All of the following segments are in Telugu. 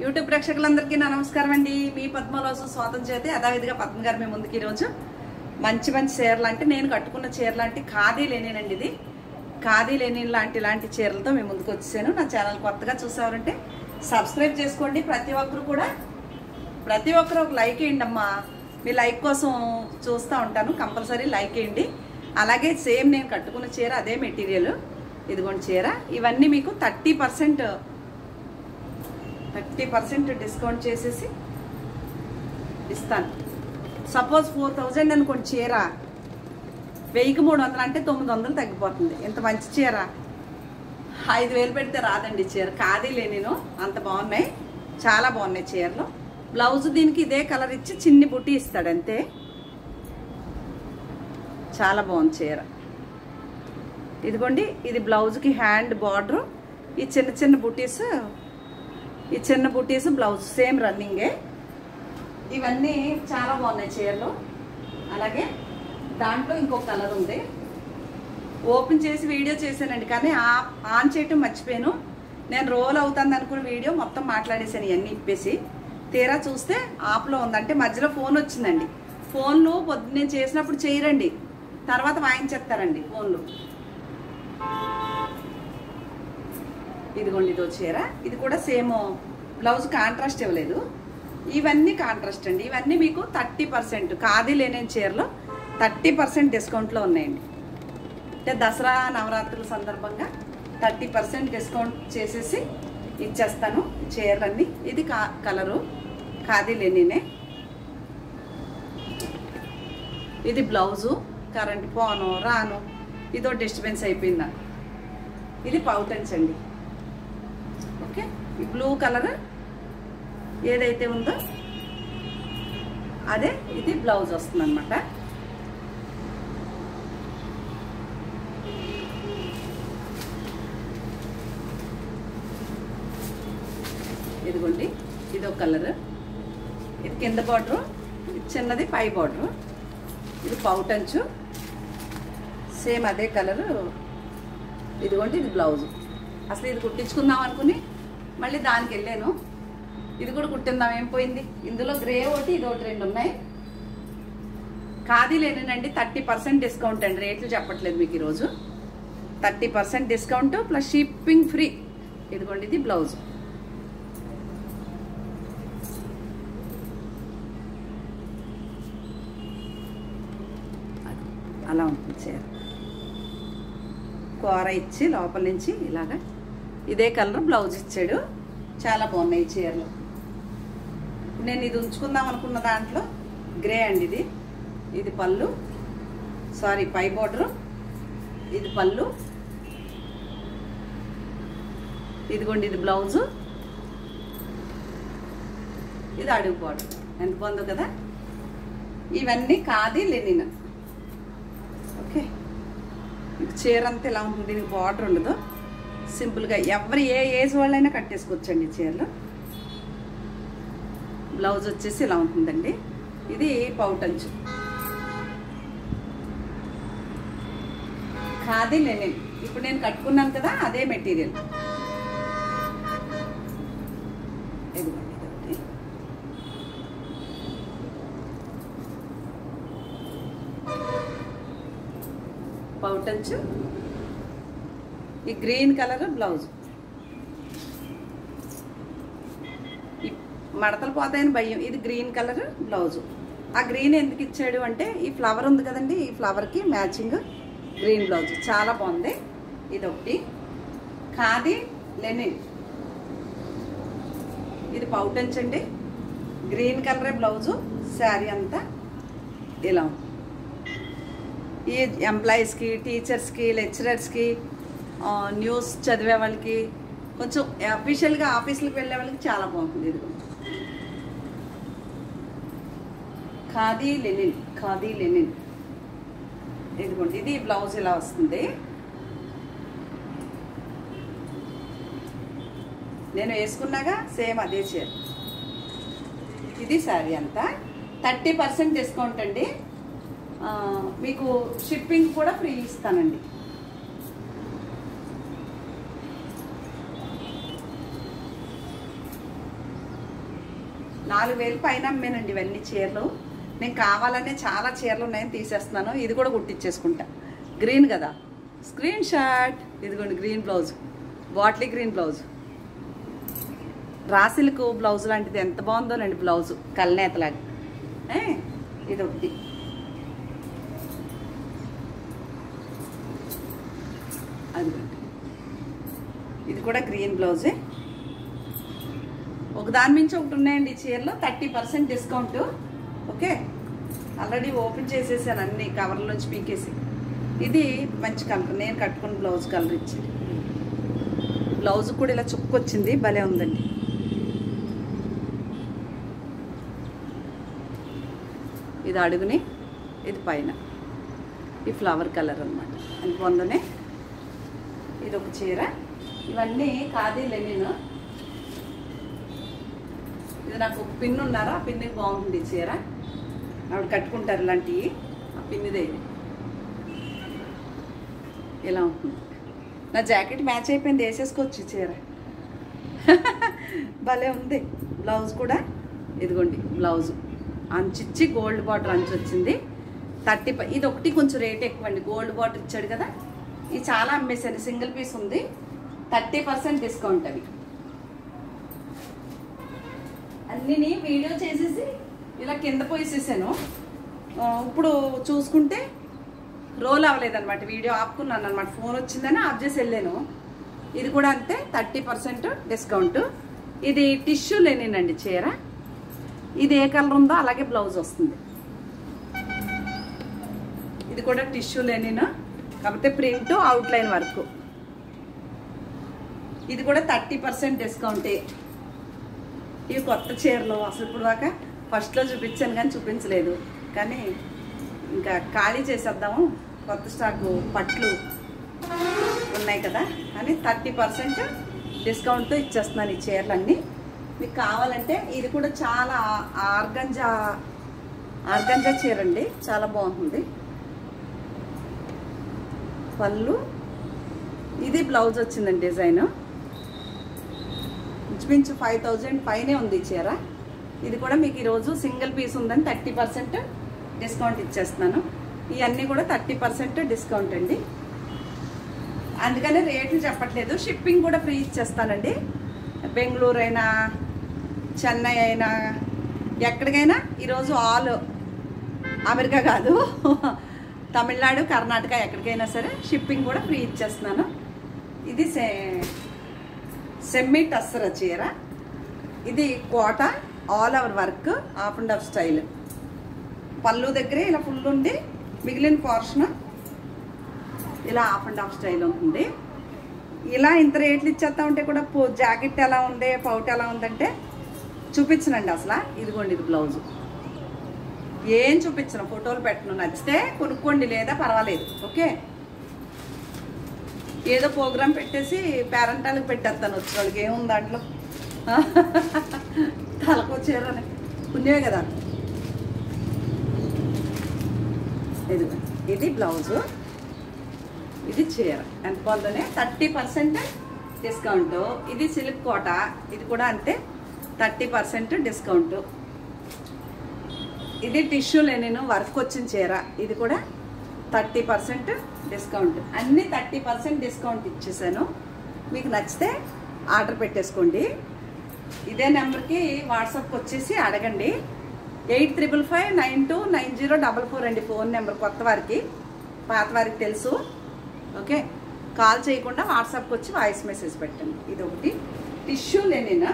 యూట్యూబ్ ప్రేక్షకులందరికీ నా నమస్కారం అండి. మీ పద్మలోసు స్వాతం చేతి యథావిధిగా పద్మ గారు మీ ముందుకి ఈరోజు మంచి మంచి చీరలు అంటే నేను కట్టుకున్న చీర లాంటి ఖాదీ లెనిన్ ఇది ఖాదీ లెనిన్ లాంటి చీరలతో మీ ముందుకు వచ్చేసాను. నా ఛానల్ కొత్తగా చూసేవారంటే సబ్స్క్రైబ్ చేసుకోండి. ప్రతి ఒక్కరు ఒక లైక్ వేయండి అమ్మా. మీ లైక్ కోసం చూస్తూ ఉంటాను, కంపల్సరీ లైక్ వేయండి. అలాగే సేమ్ నేను కట్టుకున్న చీర అదే మెటీరియల్, ఇదిగోండి చీర. ఇవన్నీ మీకు 30% డిస్కౌంట్ చేసేసి ఇస్తాను. సపోజ్ 4000 అనుకోండి చీర, 1300 అంటే 900 తగ్గిపోతుంది. ఇంత మంచి చీర 5000 పెడితే రాదండి చీర. ఖాదీ లెనిన్ అంత బాగున్నాయి, చాలా బాగున్నాయి చీరలు. బ్లౌజ్ దీనికి ఇదే కలర్ ఇచ్చి చిన్ని బుట్టి ఇస్తాడు అంతే. చాలా బాగుంది చీర. ఇదిగోండి, ఇది బ్లౌజ్కి హ్యాండ్ బార్డర్, ఈ చిన్న బుటీస్ బ్లౌజ్ సేమ్ రన్నింగే. ఇవన్నీ చాలా బాగున్నాయి చీరలు. అలాగే దాంట్లో ఇంకో కలర్ ఉంది, ఓపెన్ చేసి వీడియో చేశానండి, కానీ ఆన్ చేయటం మర్చిపోయాను. నేను రోల్ అవుతుంది అనుకున్న వీడియో మొత్తం మాట్లాడేసాను ఇవన్నీ ఇప్పేసి. తీరా చూస్తే ఆప్లో ఉందంటే మధ్యలో ఫోన్ వచ్చిందండి. ఫోన్లు నేను చేసినప్పుడు చేయరండి, తర్వాత వాయించేస్తారండి ఫోన్లు. ఇదిగోండి ఇదో చీర, ఇది కూడా సేమ్ బ్లౌజ్ కాంట్రాస్ట్ ఇవ్వలేదు. ఇవన్నీ కాంట్రాస్ట్ అండి. ఇవన్నీ మీకు 30% ఖాదీ లెనిన్ చీరలో 30% డిస్కౌంట్లో ఉన్నాయండి. అంటే దసరా నవరాత్రుల సందర్భంగా 30% డిస్కౌంట్ చేసేసి ఇచ్చేస్తాను చీరలన్నీ. ఇది కలరు ఖాదీ లెనినే. ఇది బ్లౌజు, కరెంట్ పోను రాను ఇదో డిస్టర్బెన్స్ అయిపోయింది నాకు. ఇది పౌటన్స్ అండి. ఓకే, ఈ బ్లూ కలర్ ఏదైతే ఉందో అదే ఇది బ్లౌజ్ వస్తుంది అనమాట. ఇదిగోండి ఇదొక కలర్, ఇది కింద బార్డరు, ఇది చిన్నది పై బార్డరు. ఇది పౌటంచు సేమ్ అదే కలరు. ఇదిగోండి ఇది బ్లౌజు. అసలు ఇది కుట్టించుకుందాం అనుకుని మళ్ళీ దానికి వెళ్ళాను. ఇది కూడా కుట్టిందాం, ఏం పోయింది. ఇందులో గ్రే ఒకటి ఇది ఒకటి 2 ఉన్నాయి. ఖాదీ లెనిన్ 30% డిస్కౌంట్ అండి. రేట్లు చెప్పట్లేదు మీకు ఈరోజు. 30% డిస్కౌంట్ ప్లస్ షిప్పింగ్ ఫ్రీ. ఇదిగోండి ఇది బ్లౌజ్. అలా ఉంటుంది చీర. కూర ఇచ్చి లోపల నుంచి ఇలాగా ఇదే కలర్ బ్లౌజ్ ఇచ్చాడు. చాలా బాగున్నాయి చీరలు. నేను ఇది ఉంచుకుందాం అనుకున్న దాంట్లో గ్రే అండి. ఇది పళ్ళు, సారీ పై బార్డరు, ఇది పళ్ళు. ఇదిగోండి ఇది బ్లౌజు, ఇది అడుగు బార్డర్. ఎంత బాగుందో కదా. ఇవన్నీ ఖాదీ లెనిన్. ఓకే, చీర అంతా ఇలా ఉంటుంది. దీనికి బార్డర్ ఉండదు, సింపుల్గా ఎవరు ఏ ఏజ్ వాళ్ళైనా కట్టేసుకోవచ్చండి చీరలు. బ్లౌజ్ వచ్చేసి ఇలా ఉంటుందండి. ఇది పౌటంచు ఖాదీ లెనిన్. ఇప్పుడు నేను కట్టుకున్నాను కదా అదే మెటీరియల్. ఇదిగోండి ఇదొకటి. పౌటంచు, ఈ గ్రీన్ కలర్ బ్లౌజ్. మడతలు పోతాయని భయం. ఇది గ్రీన్ కలర్ బ్లౌజు. ఆ గ్రీన్ ఎందుకు ఇచ్చాడు అంటే ఈ ఫ్లవర్ ఉంది కదండి, ఈ ఫ్లవర్కి మ్యాచింగ్ గ్రీన్ బ్లౌజ్. చాలా బాగుంది. ఇదొకటి ఖాదీ లెనిన్. ఇది పౌటంచ్ అండి. గ్రీన్ కలరే బ్లౌజు. శారీ అంతా ఇలా ఉంది. ఈ ఎంప్లాయీస్కి, టీచర్స్కి, లెక్చరర్స్కి, న్యూస్ చదివే వాళ్ళకి, కొంచెం అఫీషియల్గా ఆఫీసులకు వెళ్ళే వాళ్ళకి చాలా బాగుంటుంది. ఇది ఖాదీ లెనిన్. ఇదిగోండి ఇది బ్లౌజ్ ఇలా వస్తుంది. నేను వేసుకున్నాగా సేమ్ అదే చీర. ఇది శారీ అంతా 30% డిస్కౌంట్ అండి. మీకు షిప్పింగ్ కూడా ఫ్రీ ఇస్తానండి. 4000 పైన అమ్మానండి ఇవన్నీ చీరలు. నేను కావాలనే చాలా చీరలు ఉన్నాయని తీసేస్తున్నాను. ఇది కూడా కుట్టించేసుకుంటా. గ్రీన్ కదా, స్క్రీన్ షాట్. ఇదిగోండి green blouse, bottle green blouse, రాసిలకు బ్లౌజ్ లాంటిది ఎంత బాగుందోనండి బ్లౌజు, కల్నేతలాగా. ఇది ఒకటి, అదిగోండి ఇది కూడా గ్రీన్ బ్లౌజే. ఒక దాని మించి ఒకటి ఉన్నాయండి చీరలో 30% డిస్కౌంట్. ఓకే, ఆల్రెడీ ఓపెన్ చేసేసాను అన్ని కవర్లోంచి పీకేసి. ఇది మంచి కలర్, నేను కట్టుకున్న బ్లౌజ్ కలర్ ఇచ్చింది. బ్లౌజ్ కూడా ఇలా చుక్కు వచ్చింది, భలే ఉందండి. ఇది అడుగుని, ఇది పైన, ఈ ఫ్లవర్ కలర్ అనమాట. అంత బాగుందనే. ఇది ఒక చీర. ఇవన్నీ ఖాదీ లెనిన్. ఇది నాకు ఒక పిన్ ఉన్నారా, ఆ పిన్నికి బాగుంటుంది ఈ చీర. ఆవిడ కట్టుకుంటారు ఇలాంటివి. ఆ పిన్నిదే ఇది, ఇలా ఉంటుంది. నా జాకెట్ మ్యాచ్ అయిపోయింది, వేసేసుకోవచ్చు చీర. భలే ఉంది. బ్లౌజ్ కూడా ఇదిగోండి, బ్లౌజు అంచిచ్చి గోల్డ్ బార్డర్ అంచు వచ్చింది. 30. ఇది ఒకటి కొంచెం రేట్ ఎక్కువ అండి, గోల్డ్ బార్డర్ ఇచ్చాడు కదా. ఇది చాలా అమ్మేశాను, సింగిల్ పీస్ ఉంది. 30% డిస్కౌంట్. అవి అన్నీ వీడియో చేసేసి ఇలా కింద పోసేసాను. ఇప్పుడు చూసుకుంటే రోల్ అవ్వలేదన్నమాట, వీడియో ఆపుకున్నాను అనమాట. ఫోన్ వచ్చిందని ఆఫ్ చేసి వెళ్ళాను. ఇది కూడా అంతే, 30% డిస్కౌంట్. ఇది టిష్యూ లెనిన్ చీర. ఇది ఏ కలర్ ఉందో అలాగే బ్లౌజ్ వస్తుంది. ఇది కూడా టిష్యూ లెనిన్, కాకపోతే ప్రింట్ అవుట్లైన్ వర్క్. ఇది కూడా 30% డిస్కౌంటే. ఇవి కొత్త చీరలు. అసలు ఇప్పుడు దాకా ఫస్ట్లో చూపించాను కానీ చూపించలేదు, కానీ ఇంకా ఖాళీ చేసేద్దాము. కొత్త స్టాక్ పట్లు ఉన్నాయి కదా అని 30% డిస్కౌంట్తో ఇచ్చేస్తున్నాను ఈ చీరలన్నీ. మీకు కావాలంటే ఇది కూడా చాలా ఆర్గంజా చీర అండి, చాలా బాగుంటుంది. పళ్ళు, ఇది బ్లౌజ్ వచ్చిందండి డిజైన్. ఇంచుమించు 5000 పైనే ఉంది ఈ చీర. ఇది కూడా మీకు ఈరోజు సింగిల్ పీస్ ఉందని 30% డిస్కౌంట్ ఇచ్చేస్తున్నాను. ఇవన్నీ కూడా 30% డిస్కౌంట్ అండి. అందుకని రేట్లు చెప్పట్లేదు, షిప్పింగ్ కూడా ఫ్రీ ఇచ్చేస్తానండి. బెంగళూరు అయినా, చెన్నై అయినా, ఎక్కడికైనా ఈరోజు ఆల్ అమెరికా కాదు, తమిళనాడు, కర్ణాటక ఎక్కడికైనా సరే షిప్పింగ్ కూడా ఫ్రీ ఇచ్చేస్తున్నాను. ఇది సెమ్మీ టస్సర్ చీర. ఇది Kota, all over work, half and half style. పళ్ళు దగ్గరే ఇలా ఫుల్ ఉండి మిగిలిన పోర్షన్ ఇలా హాఫ్ అండ్ హాఫ్ స్టైల్ ఉంటుంది. ఇలా ఇంత రేట్లు ఇచ్చేస్తా ఉంటే కూడా జాకెట్ ఎలా ఉంది, పౌట్ ఎలా ఉందంటే చూపించనండి అసలు. ఇదిగోండి ఇది బ్లౌజు. ఏం చూపించను, ఫోటోలు పెట్టను. నచ్చితే కొనుక్కోండి, లేదా పర్వాలేదు. ఓకే, ఏదో ప్రోగ్రామ్ పెట్టేసి పేరెంటాలకు పెట్టేస్తాను వచ్చిన వాళ్ళకి. ఏముంది దాంట్లో, తలకు చీరని పుణ్యమే కదా. ఇది బ్లౌజు, ఇది చీర. ఎంత బాగుందనే, 30% డిస్కౌంట్. ఇది సిల్క్ కోట, ఇది కూడా అంతే 30% డిస్కౌంట్. ఇది టిష్యూ లెనిన్ వర్క్ వచ్చిన చీర. ఇది కూడా 30% డిస్కౌంట్. అన్ని 30% డిస్కౌంట్ ఇచ్చేసాను. మీకు నచ్చితే ఆర్డర్ పెట్టేసుకోండి. ఇదే నెంబర్కి వాట్సాప్కి వచ్చేసి అడగండి. 8555929044 అండి ఫోన్ నెంబర్. కొత్త వారికి, పాత వారికి తెలుసు. ఓకే, కాల్ చేయకుండా వాట్సాప్కి వచ్చి వాయిస్ మెసేజ్ పెట్టండి. ఇది ఒకటి టిష్యూ లెనిన్.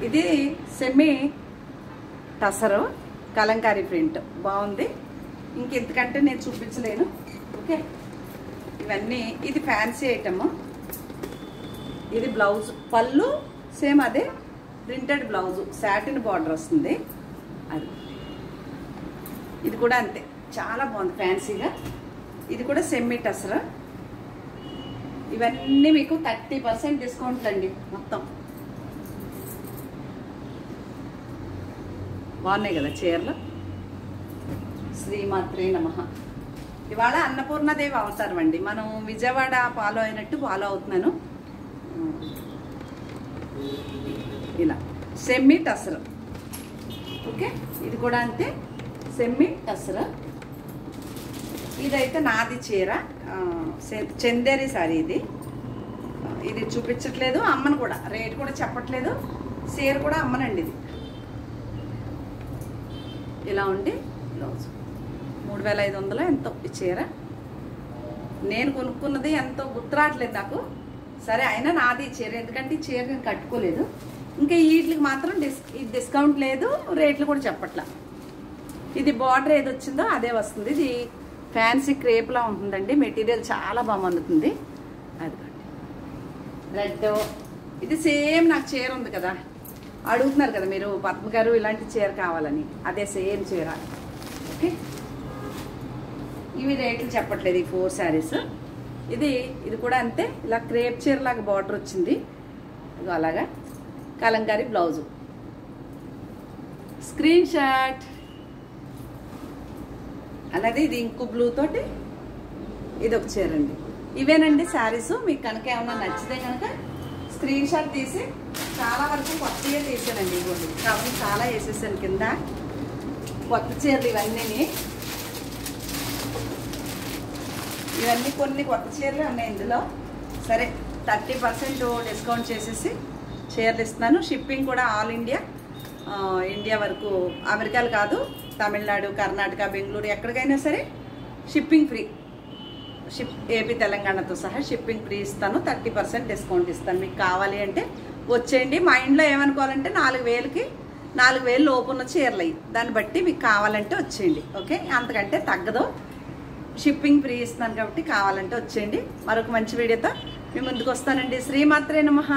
ఇది సెమీ టసరు కలంకారీ ప్రింట్, బాగుంది. ఇంకెంతకంటే నేను చూపించలేను. ఓకే, ఇవన్నీ. ఇది ఫ్యాన్సీ ఐటమ్. ఇది బ్లౌజ్, పళ్ళు సేమ్ అదే ప్రింటెడ్ బ్లౌజు, సాటిన్ బార్డర్ వస్తుంది. అది ఇది కూడా అంతే, చాలా బాగుంది ఫ్యాన్సీగా. ఇది కూడా సెమీ టసర్. ఇవన్నీ మీకు 30% డిస్కౌంట్లు అండి. మొత్తం బాగున్నాయి కదా చీరలు. శ్రీమాత్రే నమః. ఇవాళ అన్నపూర్ణదేవి అవతారం అండి. మనం విజయవాడ ఫాలో అయినట్టు ఫాలో అవుతున్నాను. ఇలా సెమీ టసర్. ఓకే, ఇది కూడా అంతే, సెమీ టసర్. ఇదైతే నాది చీర, చందేరి సారీ. ఇది చూపించట్లేదు, అమ్మను కూడా, రేట్ కూడా చెప్పట్లేదు, చీర కూడా అమ్మనండి. ఇది ఇలా ఉండి బ్లౌజ్ 3500 ఎంతో ఈ చీర. నేను కొనుక్కున్నది ఎంతో గుర్తురావట్లేదు నాకు. సరే అయినా నాది చీర, ఎందుకంటే ఈ చీర నేను కట్టుకోలేదు. ఇంకా వీటికి మాత్రం డిస్కౌంట్ లేదు, రేట్లు కూడా చెప్పట్లా. ఇది బార్డర్ ఏది వచ్చిందో అదే వస్తుంది. ఇది ఫ్యాన్సీ క్రేప్లా ఉంటుందండి, మెటీరియల్ చాలా బాగా అందుతుంది. అదిగోండి రెడ్. ఇది సేమ్ నాకు చీర ఉంది కదా, అడుగుతున్నారు కదా మీరు పద్మ గారు ఇలాంటి చీర కావాలని, అదే సేమ్ చీర. ఓకే, ఇవి రేట్లు చెప్పట్లేదు. ఈ 4 శారీస్. ఇది కూడా అంతే, ఇలా క్రేప్ చీర లాగా బార్డర్ వచ్చింది. ఇదిగో అలాగా కలంకారీ బ్లౌజు. Screen shot. అలాగే ఇది ఇంకు బ్లూ తోటి ఇది ఒక చీర అండి. ఇవేనండి శారీస్. మీకు కనుక ఏమన్నా నచ్చితే కనుక స్క్రీన్ షాట్ తీసి, చాలా వరకు కొత్తగా తీసానండి. ఇవ్వండి కాబట్టి చాలా వేసేసాను కింద కొత్త చీరలు ఇవన్నీ కొన్ని కొత్త చీరలే ఉన్నాయి ఇందులో. సరే 30% డిస్కౌంట్ చేసేసి చీరలు ఇస్తున్నాను. షిప్పింగ్ కూడా ఆల్ ఇండియా వరకు, అమెరికాలు కాదు, తమిళనాడు, కర్ణాటక, బెంగళూరు ఎక్కడికైనా సరే షిప్పింగ్ ఫ్రీ. ఏపీ తెలంగాణతో సహా షిప్పింగ్ ఫ్రీ ఇస్తాను. 30% డిస్కౌంట్ ఇస్తాను. మీకు కావాలి అంటే వచ్చేయండి. మా ఇంట్లో ఏమనుకోవాలంటే 4000కి 4000 లోపు ఉన్న చీరలు అయ్యి, దాన్ని బట్టి మీకు కావాలంటే వచ్చేయండి. ఓకే, అంతకంటే తగ్గదు. షిప్పింగ్ ఫ్రీ ఇస్తున్నాను కాబట్టి కావాలంటే వచ్చేయండి. మరొక మంచి వీడియోతో మీ ముందుకు వస్తానండి. శ్రీమాత్రే నమః.